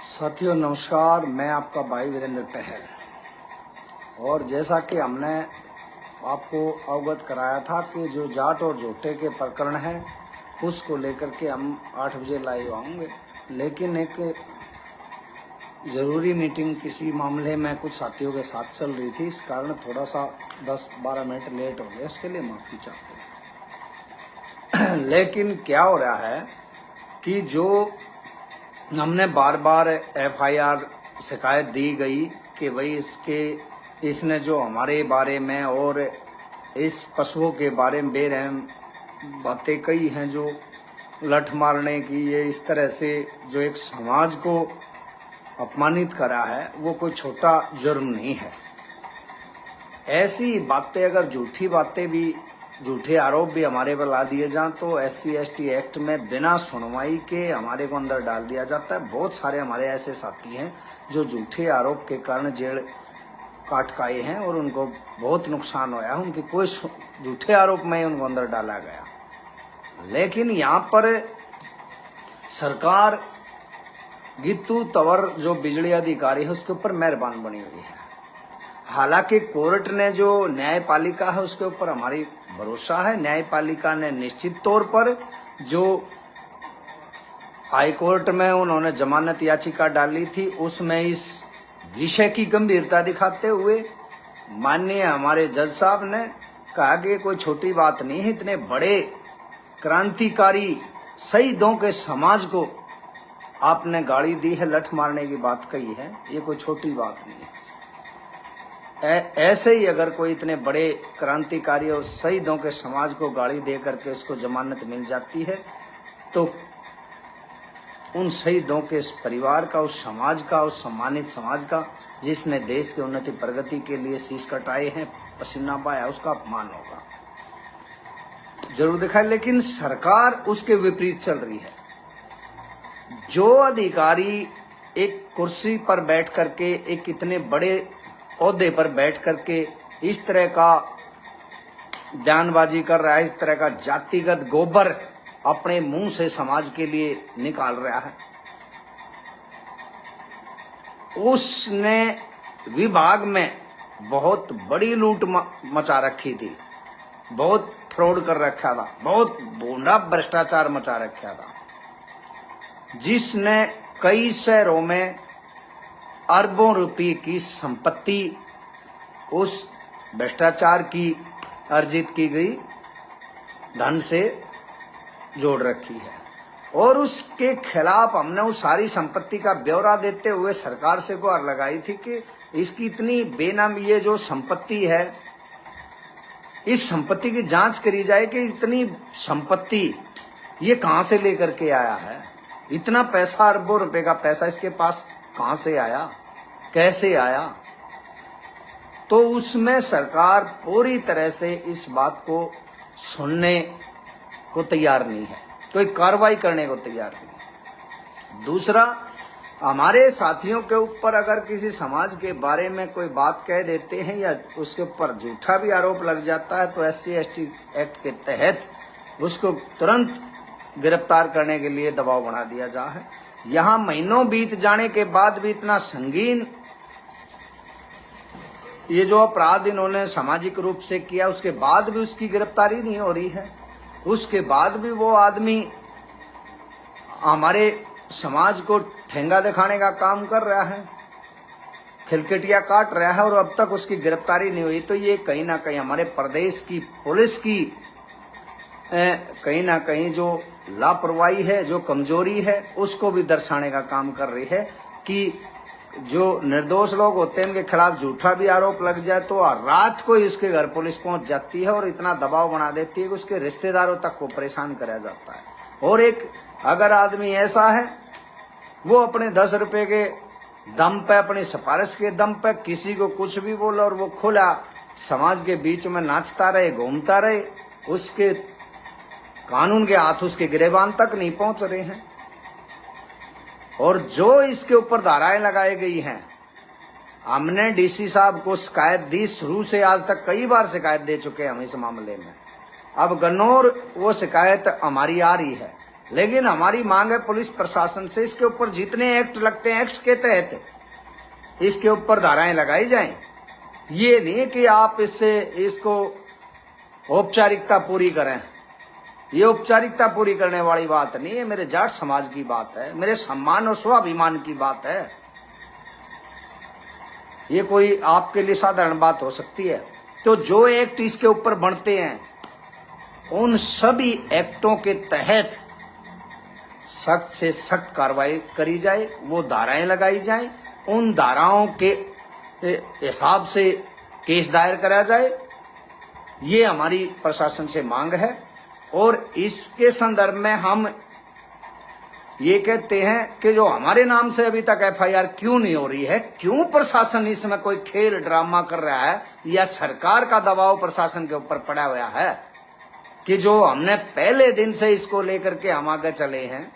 साथियों नमस्कार, मैं आपका भाई वीरेंद्र पहल। और जैसा कि हमने आपको अवगत कराया था कि जो जाट और जोटे के प्रकरण है उसको लेकर के हम 8 बजे लाइव आएंगे, लेकिन एक ज़रूरी मीटिंग किसी मामले में कुछ साथियों के साथ चल रही थी, इस कारण थोड़ा सा 10-12 मिनट लेट हो गए, उसके लिए माफ़ी चाहते हैं। लेकिन क्या हो रहा है कि जो हमने बार बार FIR शिकायत दी गई कि भाई इसने जो हमारे बारे में और इस पशुओं के बारे में बेरहम बातें कही हैं, जो लठ मारने की, ये इस तरह से जो एक समाज को अपमानित करा है, वो कोई छोटा जुर्म नहीं है। ऐसी बातें अगर झूठी बातें भी, झूठे आरोप भी हमारे पर ला दिए जाएं तो SC/ST एक्ट में बिना सुनवाई के हमारे को अंदर डाल दिया जाता है। बहुत सारे हमारे ऐसे साथी हैं जो झूठे आरोप के कारण जेल काट खाए हैं और उनको बहुत नुकसान हुआ है। उनके कोई झूठे आरोप में उनको अंदर डाला गया, लेकिन यहाँ पर सरकार गीतू तंवर जो बिजली अधिकारी है उसके ऊपर मेहरबान बनी हुई है। हालांकि कोर्ट ने जो न्यायपालिका है उसके ऊपर हमारी भरोसा है। न्यायपालिका ने निश्चित तौर पर जो हाई कोर्ट में उन्होंने जमानत याचिका डाली थी उसमें इस विषय की गंभीरता दिखाते हुए माननीय हमारे जज साहब ने कहा कि कोई छोटी बात नहीं है, इतने बड़े क्रांतिकारी शहीदों के समाज को आपने गाली दी है, लठ मारने की बात कही है, ये कोई छोटी बात नहीं है। ऐसे ही अगर कोई इतने बड़े क्रांतिकारी और शहीदों के समाज को गाली दे करके उसको जमानत मिल जाती है तो उन शहीदों के परिवार का, उस समाज का, उस सम्मानित समाज का जिसने देश की उन्नति प्रगति के लिए शीश कटाए हैं, पसीना बहाया, उसका अपमान होगा, जरूर दिखाए। लेकिन सरकार उसके विपरीत चल रही है। जो अधिकारी एक कुर्सी पर बैठ करके, एक इतने बड़े ओहदे पर बैठ करके इस तरह का बयानबाजी कर रहा है, इस तरह का जातिगत गोबर अपने मुंह से समाज के लिए निकाल रहा है, उसने विभाग में बहुत बड़ी लूट मचा रखी थी, बहुत फ्रॉड कर रखा था, बहुत भोंडा भ्रष्टाचार मचा रखा था, जिसने कई शहरों में अरबों रुपए की संपत्ति उस भ्रष्टाचार की अर्जित की गई धन से जोड़ रखी है। और उसके खिलाफ हमने उस सारी संपत्ति का ब्यौरा देते हुए सरकार से गुहार लगाई थी कि इसकी इतनी बेनामी ये जो संपत्ति है, इस संपत्ति की जांच करी जाए कि इतनी संपत्ति ये कहां से लेकर के आया है, इतना पैसा, अरबों रुपए का पैसा इसके पास कहां से आया, कैसे आया। तो उसमें सरकार पूरी तरह से इस बात को सुनने को तैयार नहीं है, कोई कार्रवाई करने को तैयार नहीं है। दूसरा, हमारे साथियों के ऊपर अगर किसी समाज के बारे में कोई बात कह देते हैं या उसके ऊपर झूठा भी आरोप लग जाता है तो SC/ST एक्ट के तहत उसको तुरंत गिरफ्तार करने के लिए दबाव बना दिया जा है। यहाँ महीनों बीत जाने के बाद भी इतना संगीन ये जो अपराध इन्होंने सामाजिक रूप से किया, उसके बाद भी उसकी गिरफ्तारी नहीं हो रही है। उसके बाद भी वो आदमी हमारे समाज को ठेंगा दिखाने का काम कर रहा है, खिलखिटिया काट रहा है और अब तक उसकी गिरफ्तारी नहीं हुई। तो ये कहीं ना कहीं हमारे प्रदेश की पुलिस की कहीं ना कहीं जो लापरवाही है, जो कमजोरी है, उसको भी दर्शाने का काम कर रही है कि जो निर्दोष लोग होते हैं उनके खिलाफ झूठा भी आरोप लग जाए तो रात को ही उसके घर पुलिस पहुंच जाती है और इतना दबाव बना देती है कि उसके रिश्तेदारों तक को परेशान कराया जाता है। और एक अगर आदमी ऐसा है, वो अपने 10 रुपए के दम पे, अपनी सिफारिश के दम पे किसी को कुछ भी बोला और वो खुला समाज के बीच में नाचता रहे, घूमता रहे, उसके कानून के हाथ उसके गिरेबान तक नहीं पहुंच रहे हैं। और जो इसके ऊपर धाराएं लगाई गई हैं, हमने DC साहब को शिकायत दी, शुरू से आज तक कई बार शिकायत दे चुके हैं हम इस मामले में। अब गन्नौर वो शिकायत हमारी आ रही है, लेकिन हमारी मांग है पुलिस प्रशासन से, इसके ऊपर जितने एक्ट लगते हैं एक्ट के तहत इसके ऊपर धाराएं लगाई जाएं। ये नहीं कि आप इसको औपचारिकता पूरी करें। ये औपचारिकता पूरी करने वाली बात नहीं है, मेरे जाट समाज की बात है, मेरे सम्मान और स्वाभिमान की बात है। ये कोई आपके लिए साधारण बात हो सकती है। तो जो एक्ट इसके ऊपर बनते हैं उन सभी एक्टों के तहत सख्त से सख्त कार्रवाई करी जाए, वो धाराएं लगाई जाएं, उन धाराओं के हिसाब से केस दायर करा जाए। ये हमारी प्रशासन से मांग है। और इसके संदर्भ में हम ये कहते हैं कि जो हमारे नाम से अभी तक एफआईआर क्यों नहीं हो रही है, क्यों प्रशासन इसमें कोई खेल ड्रामा कर रहा है, या सरकार का दबाव प्रशासन के ऊपर पड़ा हुआ है कि जो हमने पहले दिन से इसको लेकर के हम आगे चले हैं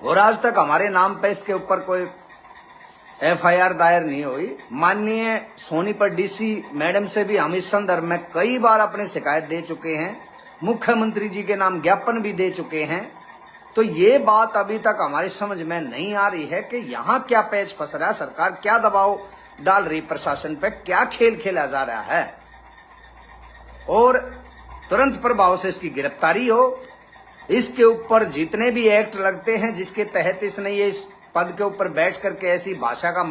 और आज तक हमारे नाम पे इसके ऊपर कोई एफआईआर दायर नहीं हुई। माननीय सोनीपत डीसी मैडम से भी हम इस संदर्भ में कई बार अपनी शिकायत दे चुके हैं, मुख्यमंत्री जी के नाम ज्ञापन भी दे चुके हैं। तो ये बात अभी तक हमारी समझ में नहीं आ रही है कि यहाँ क्या पेच फंस रहा है, सरकार क्या दबाव डाल रही प्रशासन पे, क्या खेल खेला जा रहा है, और तुरंत प्रभाव से इसकी गिरफ्तारी हो। इसके ऊपर जितने भी एक्ट लगते हैं जिसके तहत इसने ये इस पद के ऊपर बैठ करके ऐसी भाषा का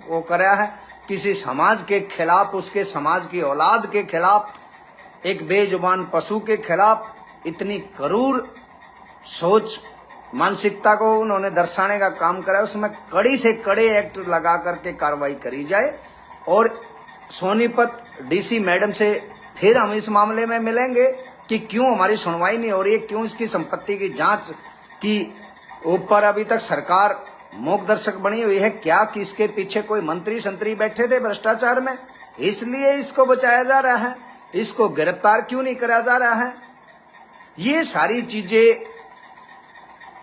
वो करा है, किसी समाज के खिलाफ, उसके समाज की औलाद के खिलाफ, एक बेजुबान पशु के खिलाफ इतनी क्रूर सोच मानसिकता को उन्होंने दर्शाने का काम करा है, उसमें कड़ी से कड़े एक्ट लगा करके कार्रवाई करी जाए। और सोनीपत डीसी मैडम से फिर हम इस मामले में मिलेंगे कि क्यों हमारी सुनवाई नहीं हो रही है, क्यों इसकी संपत्ति की जांच की ऊपर अभी तक सरकार मूक दर्शक बनी हुई है, क्या कि इसके पीछे कोई मंत्री संतरी बैठे थे भ्रष्टाचार में, इसलिए इसको बचाया जा रहा है, इसको गिरफ्तार क्यों नहीं करा जा रहा है। ये सारी चीजें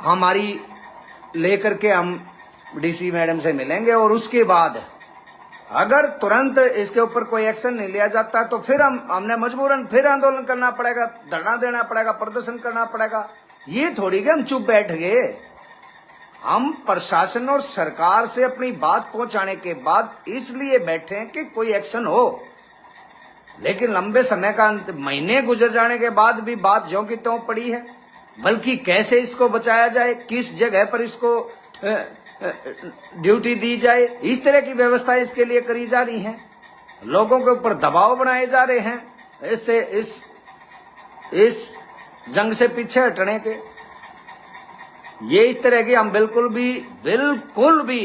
हमारी लेकर के हम डीसी मैडम से मिलेंगे और उसके बाद अगर तुरंत इसके ऊपर कोई एक्शन नहीं लिया जाता तो फिर हमने मजबूरन फिर आंदोलन करना पड़ेगा, धरना देना पड़ेगा, प्रदर्शन करना पड़ेगा। ये थोड़ी कि हम चुप बैठ गए। हम प्रशासन और सरकार से अपनी बात पहुंचाने के बाद इसलिए बैठे हैं कि कोई एक्शन हो, लेकिन लंबे समय का महीने गुजर जाने के बाद भी बात ज्यों की त्यों पड़ी है। बल्कि कैसे इसको बचाया जाए, किस जगह पर इसको ड्यूटी दी जाए, इस तरह की व्यवस्था इसके लिए करी जा रही है। लोगों के ऊपर दबाव बनाए जा रहे हैं इससे इस जंग से पीछे हटने के। ये इस तरह की हम बिल्कुल भी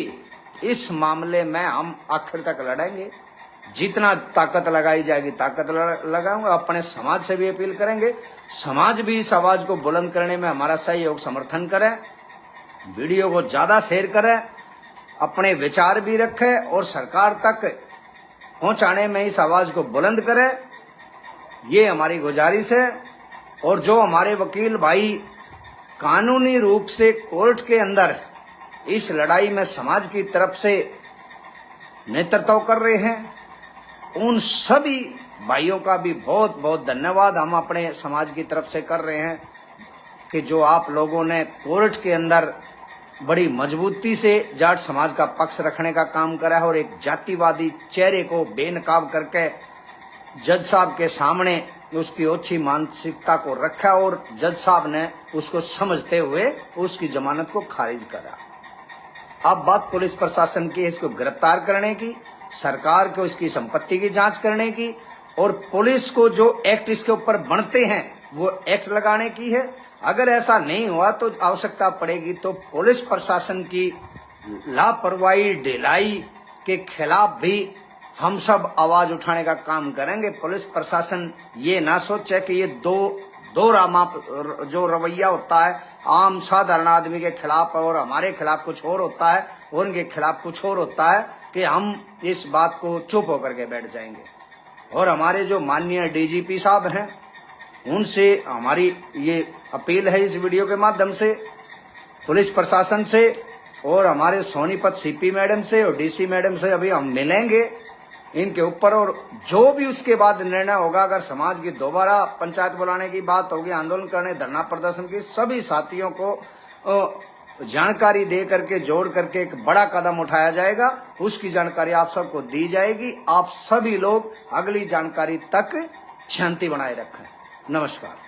इस मामले में हम आखिर तक लड़ेंगे। जितना ताकत लगाई जाएगी ताकत लगाऊंगा। अपने समाज से भी अपील करेंगे, समाज भी इस आवाज को बुलंद करने में हमारा सहयोग समर्थन करे, वीडियो को ज्यादा शेयर करें, अपने विचार भी रखें और सरकार तक पहुंचाने में इस आवाज को बुलंद करें। ये हमारी गुजारिश है। और जो हमारे वकील भाई कानूनी रूप से कोर्ट के अंदर इस लड़ाई में समाज की तरफ से नेतृत्व कर रहे हैं, उन सभी भाइयों का भी बहुत बहुत धन्यवाद हम अपने समाज की तरफ से कर रहे हैं कि जो आप लोगों ने कोर्ट के अंदर बड़ी मजबूती से जाट समाज का पक्ष रखने का काम करा है और एक जातिवादी चेहरे को बेनकाब करके जज साहब के सामने उसकी ओछी मानसिकता को रखा और जज साहब ने उसको समझते हुए उसकी जमानत को खारिज करा। अब बात पुलिस प्रशासन की, इसको गिरफ्तार करने की, सरकार को इसकी संपत्ति की जांच करने की और पुलिस को जो एक्ट इसके ऊपर बनते हैं वो एक्ट लगाने की है। अगर ऐसा नहीं हुआ तो आवश्यकता पड़ेगी तो पुलिस प्रशासन की लापरवाही ढिलाई के खिलाफ भी हम सब आवाज उठाने का काम करेंगे। पुलिस प्रशासन ये ना सोचे कि ये दो रामा जो रवैया होता है आम साधारण आदमी के खिलाफ और हमारे खिलाफ कुछ और होता है और उनके खिलाफ कुछ और होता है, कि हम इस बात को चुप होकर के बैठ जाएंगे। और हमारे जो माननीय डीजीपी साहब हैं उनसे हमारी ये अपील है इस वीडियो के माध्यम से, पुलिस प्रशासन से और हमारे सोनीपत सीपी मैडम से और डीसी मैडम से अभी हम मिलेंगे इनके ऊपर। और जो भी उसके बाद निर्णय होगा, अगर समाज की दोबारा पंचायत बुलाने की बात होगी, आंदोलन करने, धरना प्रदर्शन की, सभी साथियों को जानकारी दे करके, जोड़ करके एक बड़ा कदम उठाया जाएगा। उसकी जानकारी आप सबको दी जाएगी। आप सभी लोग अगली जानकारी तक शांति बनाए रखें। नमस्कार।